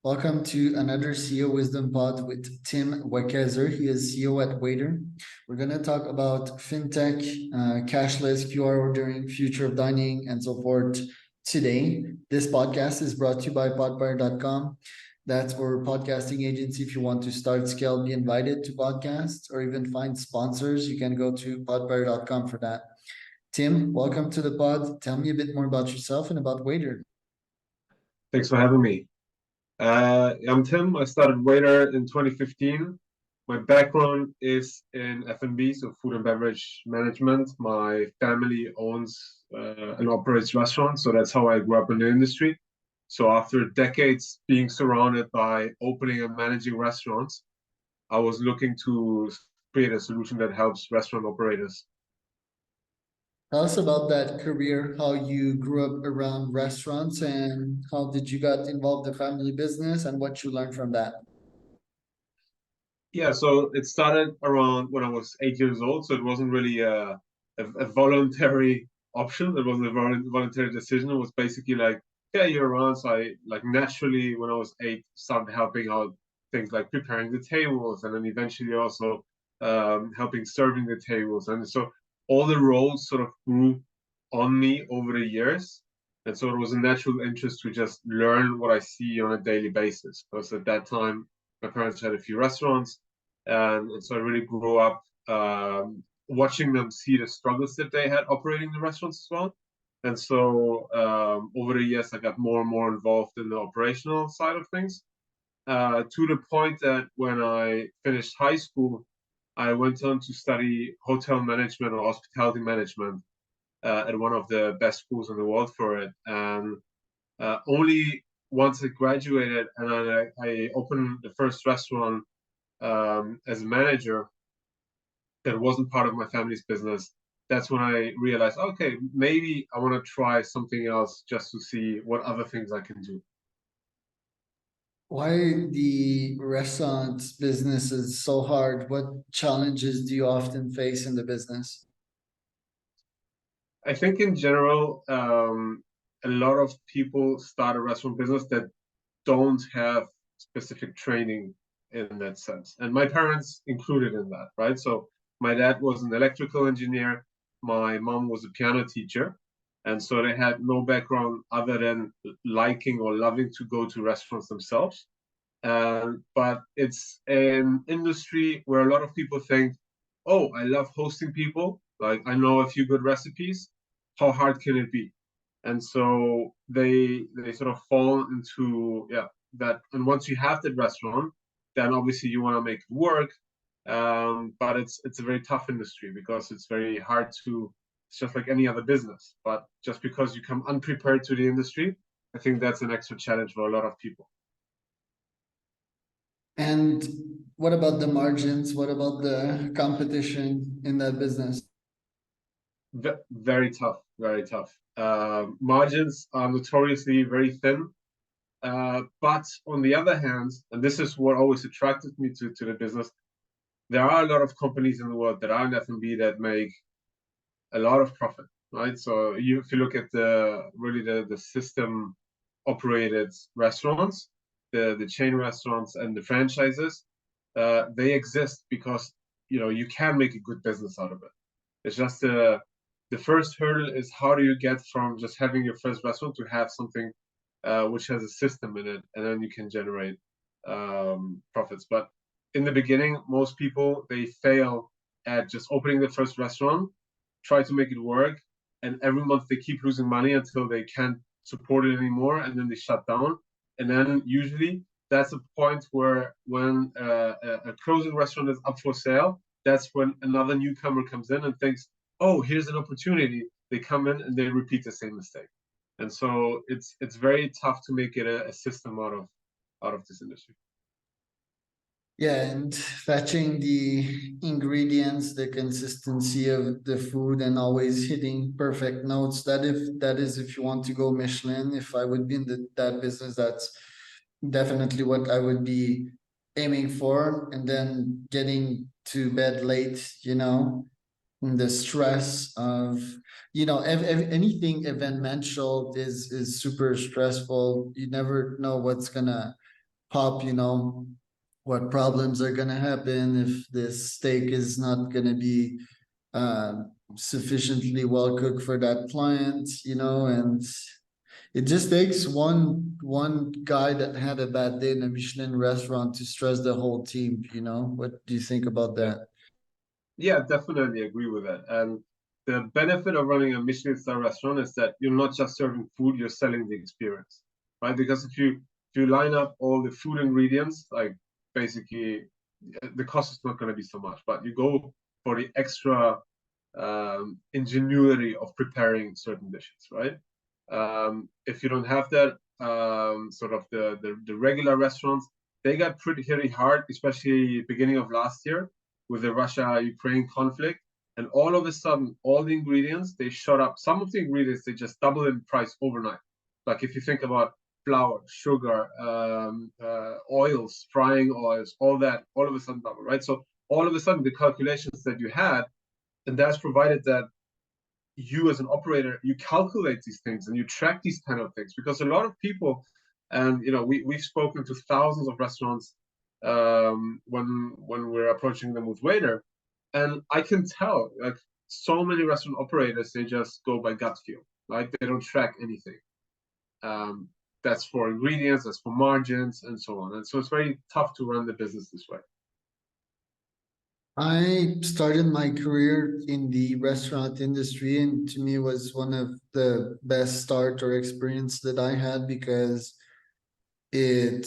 Welcome to another CEO Wisdom Pod with Tim Wekezer. He is CEO at Waitrr. We're going to talk about fintech, cashless, QR ordering, future of dining, and so forth today. This podcast is brought to you by podpire.com. That's our podcasting agency. If you want to start, scale, be invited to podcasts, or even find sponsors, you can go to podpire.com for that. Tim, welcome to the pod. Tell me a bit more about yourself and about Waitrr. Thanks for having me. I'm Tim. I started Waitrr in 2015. My background is in F&B, so food and beverage management. My family owns and operates restaurants, so that's how I grew up in the industry. So after decades being surrounded by opening and managing restaurants, I was looking to create a solution that helps restaurant operators. Tell us about that career, how you grew up around restaurants and how did you got involved in family business and what you learned from that. Yeah, so it started around when I was 8 years old, so it wasn't really a voluntary option. It wasn't a voluntary decision. It was basically like, yeah, you're around. So I like naturally, when I was 8, started helping out things like preparing the tables, and then eventually also helping serving the tables. And so all the roles sort of grew on me over the years. And so it was a natural interest to just learn what I see on a daily basis. Because at that time, my parents had a few restaurants, and so I really grew up watching them see the struggles that they had operating the restaurants as well. And so over the years, I got more and more involved in the operational side of things, to the point that when I finished high school, I went on to study hotel management or hospitality management at one of the best schools in the world for it. And only once I graduated and I opened the first restaurant as a manager that wasn't part of my family's business, that's when I realized, okay, maybe I want to try something else just to see what other things I can do. Why the restaurant business is so hard? What challenges do you often face in the business? I think in general, a lot of people start a restaurant business that don't have specific training in that sense. And my parents included in that, right? So my dad was an electrical engineer, my mom was a piano teacher. And so they had no background other than liking or loving to go to restaurants themselves. But it's an industry where a lot of people think, oh, I love hosting people. Like I know a few good recipes. How hard can it be? And so they sort of fall into that. And once you have that restaurant, then obviously you want to make it work. But it's a very tough industry because it's very hard to. It's just like any other business. But just because you come unprepared to the industry, I think that's an extra challenge for a lot of people. And what about the margins? What about the competition in that business? Very tough, very tough. Margins are notoriously very thin. But on the other hand, and this is what always attracted me to the business, there are a lot of companies in the world that are in F&B that make a lot of profit, right? So if you look at the system operated restaurants, the chain restaurants and the franchises, they exist because you can make a good business out of it. It's just the first hurdle is how do you get from just having your first restaurant to have something which has a system in it, and then you can generate profits. But in the beginning, most people they fail at just opening the first restaurant, try to make it work, and every month they keep losing money until they can't support it anymore, and then they shut down. And then usually that's a point where when a closing restaurant is up for sale, that's when another newcomer comes in and thinks, oh, here's an opportunity. They come in and they repeat the same mistake. And so it's very tough to make it a system out of this industry. Yeah, and fetching the ingredients, the consistency of the food, and always hitting perfect notes. That is if you want to go Michelin. If I would be in that business, that's definitely what I would be aiming for. And then getting to bed late, and the stress of, anything eventmental is super stressful. You never know what's gonna pop, what problems are gonna happen if this steak is not gonna be sufficiently well cooked for that client, and it just takes one guy that had a bad day in a Michelin restaurant to stress the whole team, What do you think about Yeah. that? Yeah, definitely agree with that. And the benefit of running a Michelin star restaurant is that you're not just serving food, you're selling the experience, right? Because if you line up all the food ingredients, like basically the cost is not going to be so much, but you go for the extra ingenuity of preparing certain dishes, right? If you don't have that, sort of the regular restaurants, they got pretty hit hard, especially beginning of last year with the Russia-Ukraine conflict. And all of a sudden, all the ingredients, they shot up. Some of the ingredients, they just doubled in price overnight. Like if you think about flour, sugar, oils, frying oils, all that, all of a sudden double, right? So all of a sudden, the calculations that you had, and that's provided that you as an operator, you calculate these things and you track these kind of things, because a lot of people, and we've spoken to thousands of restaurants when we're approaching them with Waitrr, and I can tell, like, so many restaurant operators, they just go by gut feel, like they don't track anything. That's for ingredients, that's for margins, and so on. And so it's very tough to run the business this way. I started my career in the restaurant industry, and to me was one of the best start or experience that I had because it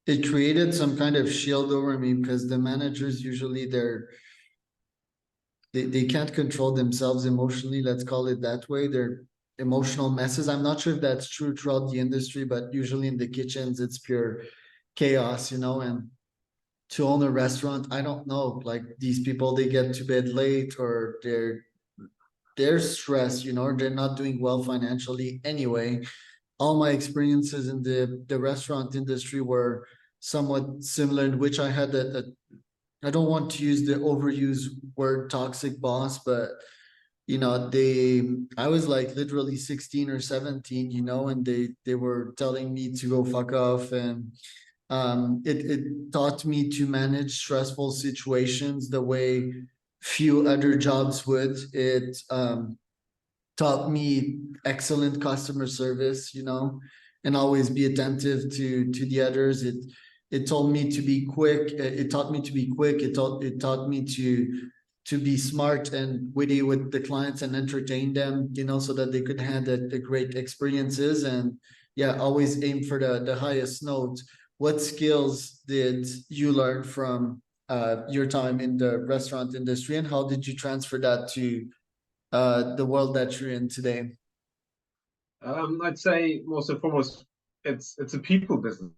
it created some kind of shield over me because the managers usually they can't control themselves emotionally, let's call it that way. They're emotional messes. I'm not sure if that's true throughout the industry, but usually in the kitchens it's pure chaos, and to own a restaurant, I don't know, like these people, they get to bed late or they're stressed, they're not doing well financially anyway. All my experiences in the restaurant industry were somewhat similar, in which I had I don't want to use the overused word toxic boss, but I was like literally 16 or 17, and they were telling me to go fuck off, and it taught me to manage stressful situations the way few other jobs would. It taught me excellent customer service, and always be attentive to the others. It told me to be quick. It taught me to be quick. It taught me to be smart and witty with the clients and entertain them, so that they could have the great experiences. And yeah, always aim for the highest note. What skills did you learn from your time in the restaurant industry, and how did you transfer that to the world that you're in today? I'd say most and foremost, it's a people business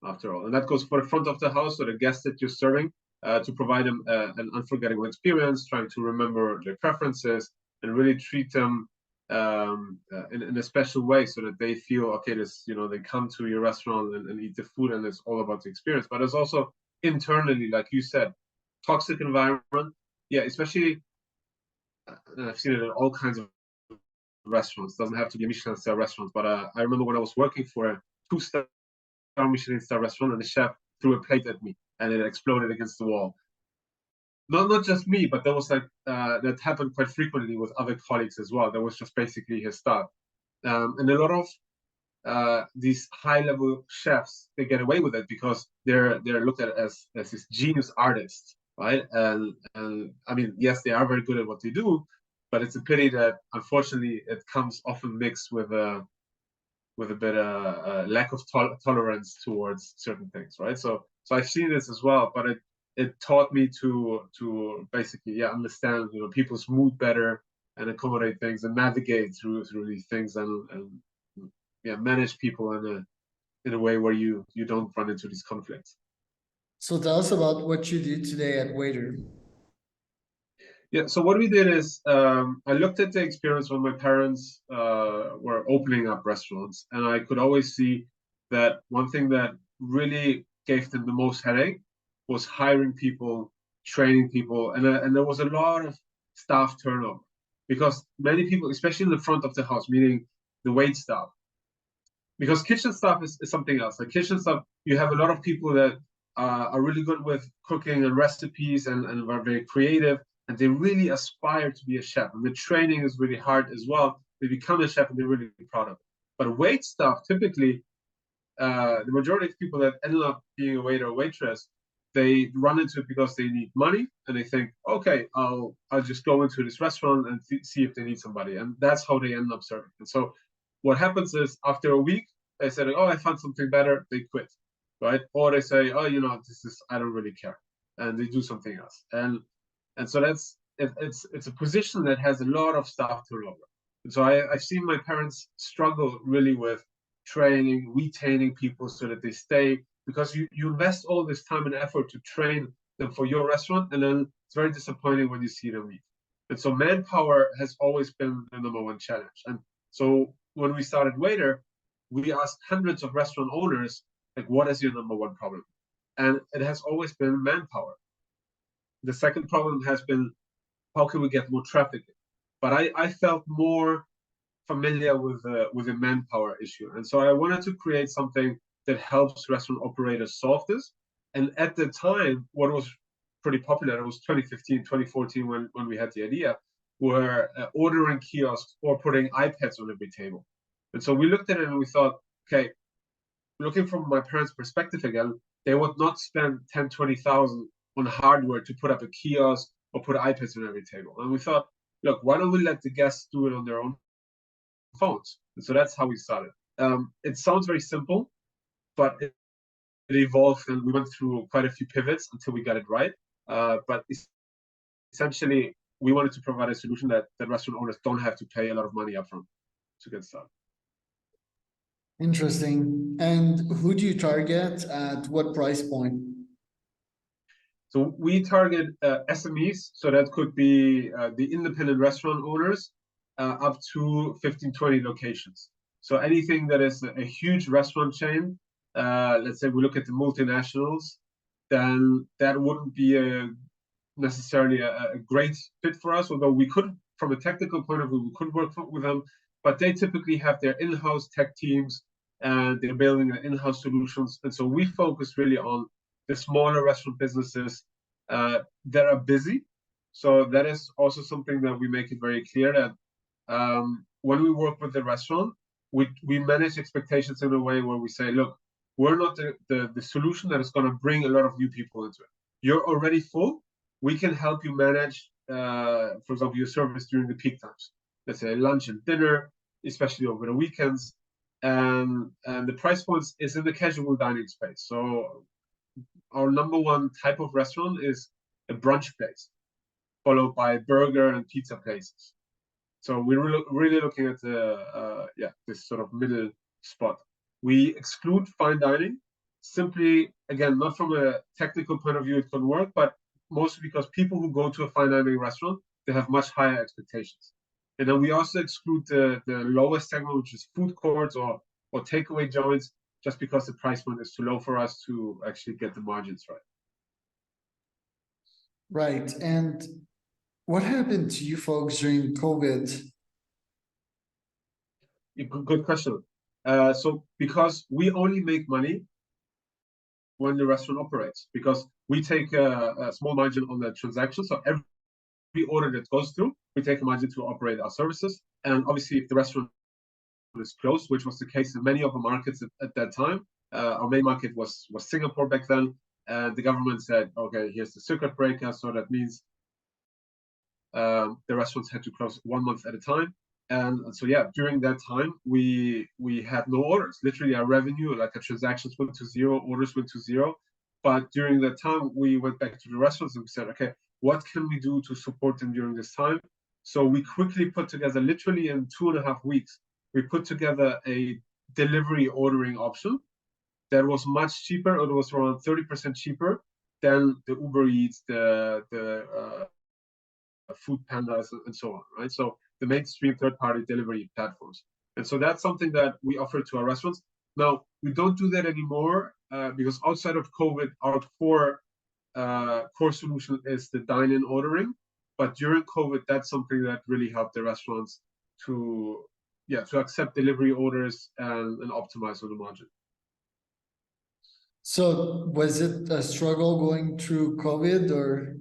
after all, and that goes for the front of the house, so the guests that you're serving, to provide them an unforgettable experience, trying to remember their preferences and really treat them in a special way, so that they feel okay. They come to your restaurant and eat the food, and it's all about the experience. But there's also internally, like you said, toxic environment. Yeah, especially, and I've seen it in all kinds of restaurants. Doesn't have to be Michelin star restaurants, but I remember when I was working for a two-star Michelin star restaurant, and the chef threw a plate at me, and it exploded against the wall. Not just me, but that was like that happened quite frequently with other colleagues as well. That was just basically his style. And a lot of these high-level chefs, they get away with it because they're looked at as this genius artists, right? And I mean, yes, they are very good at what they do, but it's a pity that unfortunately it comes often mixed with a bit of lack of tolerance towards certain things, right? So I've seen this as well, but it taught me to basically understand people's mood better and accommodate things and navigate through these things, and manage people in a way where you don't run into these conflicts. So tell us about what you do today at Waitrr. Yeah, so what we did is I looked at the experience when my parents were opening up restaurants, and I could always see that one thing that really gave them the most headache was hiring people, training people, and there was a lot of staff turnover, because many people, especially in the front of the house, meaning the wait staff, because kitchen stuff is something else. Like kitchen stuff, you have a lot of people that are really good with cooking and recipes and are very creative, and they really aspire to be a chef. And the training is really hard as well. They become a chef and they're really proud of it. But wait stuff, typically, the majority of people that end up being a waiter or waitress, they run into it because they need money and they think, okay, I'll just go into this restaurant and see if they need somebody. And that's how they end up serving. And so what happens is after a week, they say, oh, I found something better, they quit, right? Or they say, oh, I don't really care. And they do something else. And so it's a position that has a lot of staff turnover. And so I've seen my parents struggle really with training, retaining people so that they stay, because you invest all this time and effort to train them for your restaurant, and then it's very disappointing when you see them leave. And so manpower has always been the #1 challenge. And so when we started Waitrr, we asked hundreds of restaurant owners, like, what is your #1 problem? And it has always been manpower. The second problem has been, how can we get more traffic? But I felt more familiar with the manpower issue. And so I wanted to create something that helps restaurant operators solve this. And at the time, what was pretty popular, it was 2015, 2014 when we had the idea, were ordering kiosks or putting iPads on every table. And so we looked at it and we thought, okay, looking from my parents' perspective again, they would not spend 10, 20,000 on hardware to put up a kiosk or put iPads on every table. And we thought, look, why don't we let the guests do it on their own phones? And so that's how we started. It sounds very simple, but it evolved, and we went through quite a few pivots until we got it right. But essentially, we wanted to provide a solution that restaurant owners don't have to pay a lot of money upfront to get started. Interesting. And who do you target at what price point? So we target SMEs, so that could be the independent restaurant owners, up to 15, 20 locations. So anything that is a huge restaurant chain, let's say we look at the multinationals, then that wouldn't be necessarily a great fit for us, although we could, from a technical point of view, we could work with them, but they typically have their in-house tech teams and they're building their in-house solutions. And so we focus really on the smaller restaurant businesses that are busy. So that is also something that we make it very clear that when we work with the restaurant, we manage expectations in a way where we say, look, we're not the solution that is going to bring a lot of new people into it. You're already full. We can help you manage, for example, your service during the peak times. Let's say lunch and dinner, especially over the weekends. And the price points is in the casual dining space. So our #1 type of restaurant is a brunch place, followed by burger and pizza places. So we're really looking at this sort of middle spot. We exclude fine dining, simply, again, not from a technical point of view it can work, but mostly because people who go to a fine dining restaurant, they have much higher expectations. And then we also exclude the lowest segment, which is food courts or takeaway joints, just because the price point is too low for us to actually get the margins right. Right. And what happened to you folks during COVID? Good question. So because we only make money when the restaurant operates, because we take a small margin on the transaction. So every order that goes through, we take a margin to operate our services. And obviously, if the restaurant is closed, which was the case in many of the markets at that time, our main market was Singapore back then. And the government said, okay, here's the circuit breaker. So that means the restaurants had to close 1 month at a time. And so, yeah, during that time, we had no orders. Literally, our revenue, like our transactions, went to zero, orders went to zero. But during that time, we went back to the restaurants and we said, okay, what can we do to support them during this time? So we quickly put together, literally in 2.5 weeks, we put together a delivery ordering option that was much cheaper. It was around 30% cheaper than the Uber Eats, the Food Pandas, and so on, right? So the mainstream third-party delivery platforms. And so that's something that we offer to our restaurants. Now, we don't do that anymore because outside of COVID, our core solution is the dine-in ordering. But during COVID, that's something that really helped the restaurants to to accept delivery orders and optimize on the margin. So was it a struggle going through COVID, or?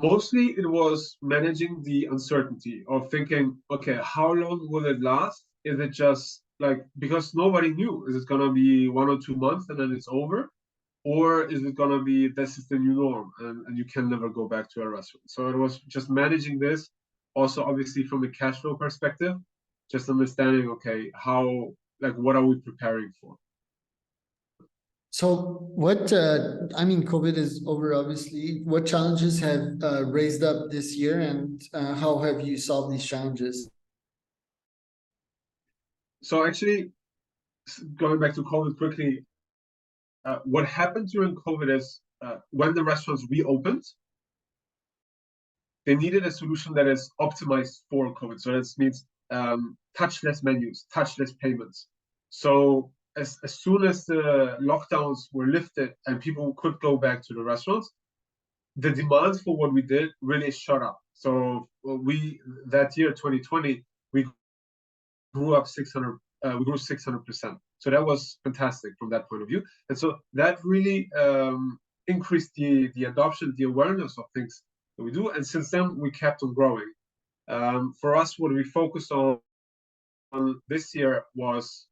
Mostly it was managing the uncertainty of thinking, okay, how long will it last? Is it just like, because nobody knew, is it gonna be 1 or 2 months and then it's over? Or is it gonna be, this is the new norm and you can never go back to a restaurant? So it was just managing this, also obviously from a cash flow perspective, just understanding, okay, how, like, what are we preparing for? So what, I mean, COVID is over, obviously. What challenges have raised up this year, and how have you solved these challenges? So actually, going back to COVID quickly, what happened during COVID is when the restaurants reopened, they needed a solution that is optimized for COVID. So that means touchless menus, touchless payments. So as soon as the lockdowns were lifted and people could go back to the restaurants, the demand for what we did really shot up. So that year, 2020, we grew up 600%. So that was fantastic from that point of view. And so that really increased the adoption, the awareness of things that we do. And since then, we kept on growing. For us, what we focused on this year was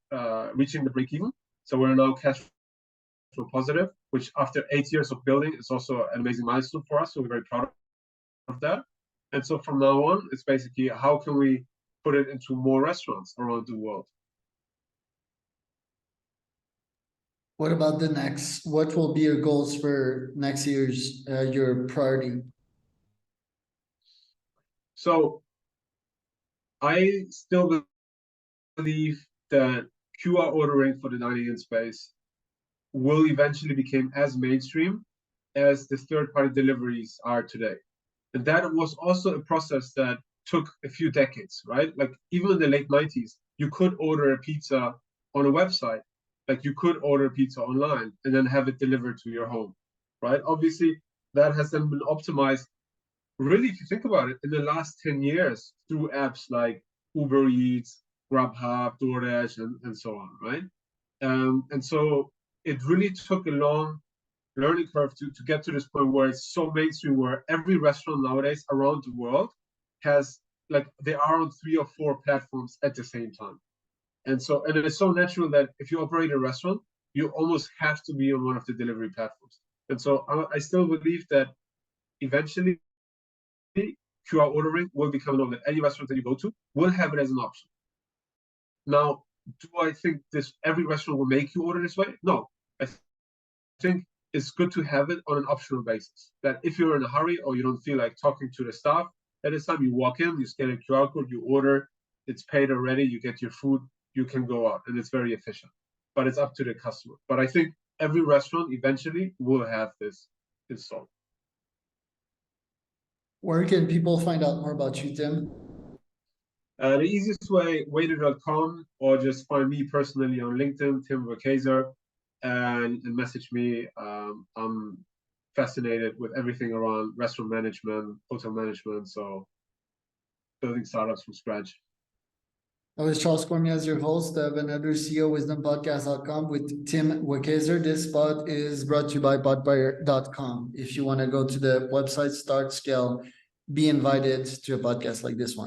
reaching the break even. So we're now cash flow positive, which after 8 years of building is also an amazing milestone for us. So we're very proud of that. And so from now on, it's basically how can we put it into more restaurants around the world. What about the next? What will be your goals for next year's, your priority? So I still believe that QR ordering for the dining in space will eventually become as mainstream as the third-party deliveries are today. And that was also a process that took a few decades, right? Like even in the late 90s, you could order a pizza on a website. Like you could order pizza online and then have it delivered to your home, right? Obviously, that has then been optimized. Really, if you think about it, in the last 10 years through apps like Uber Eats, Grubhub, DoorDash, and so on, right? And so it really took a long learning curve to get to this point where it's so mainstream, where every restaurant nowadays around the world has, like, they are on 3 or 4 platforms at the same time. And so, and it's so natural that if you operate a restaurant, you almost have to be on one of the delivery platforms. And so I still believe that eventually QR ordering will become known, that any restaurant that you go to will have it as an option. Now, do I think this every restaurant will make you order this way? No. I think it's good to have it on an optional basis. That if you're in a hurry or you don't feel like talking to the staff at this time, you walk in, you scan a QR code, you order, it's paid already, you get your food, you can go out, and it's very efficient. But it's up to the customer. But I think every restaurant eventually will have this installed. Where can people find out more about you, Tim? The easiest way, waitrr.com, or just find me personally on LinkedIn, Tim Wekezer, and message me. I'm fascinated with everything around restaurant management, hotel management, so building startups from scratch. I was Charles Cormier as your host of another CEOWisdomPodcast.com with Tim Wekezer. This pod is brought to you by podbuyer.com. If you want to go to the website, start, scale, be invited to a podcast like this one.